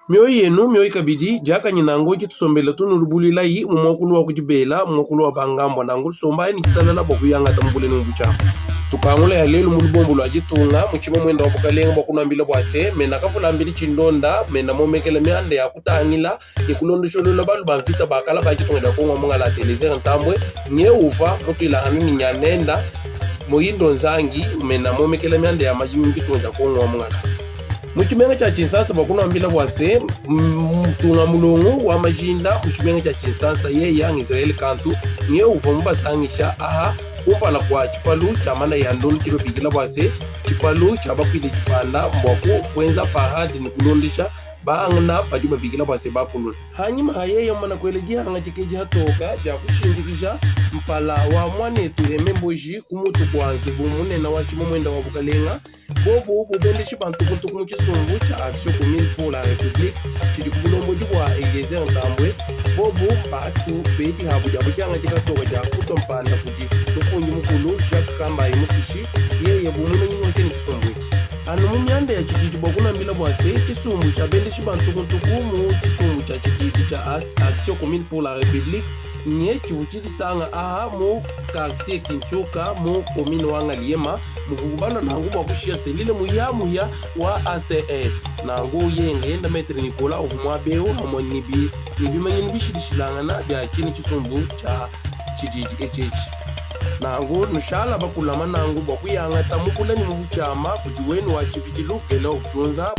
Mioyo yenu mioyo kabidi jaka nyinango kitusombela tunulubulila yi mumokulu wa kujibela mumokulu wa bangambo nangu somba ni kitalala boku yanga tambule nungucha tukangula ya lelu mulubombo lwa jitunga muchima mwenda wa bukalenga bakuna mbila bwase mena kafula mbili chindonda mena momekele miande ya kutangila ikulondo sholola balu banfita bakala bajitunga da kongwa munga la teleze ntambwe nye ufa mutu ilangani ni nyanenda moyindo nzangi mena momekele miande ya majimi kitunga da kongwa munga la muchimenga cha chinsasa bakuna mbila bwase mtunga mulongo wa majinda muchimenga cha chinsasa ye yang Israeli kantu nye ufa mbasangisha aha kumpala kwa chipalu cha mana ya ndolu chilo bigila bwase chipalu cha bafili chipanda mwaku kwenza pahadi ni kulondisha baangna pajuba bigila bwase bakulula hanyuma hayeyo mana kwelegia hanga chikeji hatoka ja kushinjikisha mpala wa mwanetu hememboji kumutu kwanzu bumunena wa chimomwenda wa bukalenga bobo bubendeshi bantukuntu kumuchisumbu cha action commune pour la république chidi kubulombo dibwa Eliezer Ntambwe bobo batu beti habu jabu changa chikatoka ja kutompanda kuji tufunji mukulu Jacques Kamba imukishi yeye bumuna nyinyo chini chisumbu anu mumyanda ya chididi bakuna mbila bwase chisumbu cha bendeshi bantukuntu kumu chisumbu cha chididi cha action commune pour la république nye chivuchidi sanga aha mu quartier Kinchoka mu commune wanga Liema muvugubana nangu bakushia selile muya wa ACR nangu yengenda metre Nicola ovumwa beo hamo nibi manyini bishidishilangana bya chini chisumbu cha chididi HH nangu nushala bakulama nangu bakuyanga tamukula ni mubuchama kujiweni wa chibijilu gela ukuchunza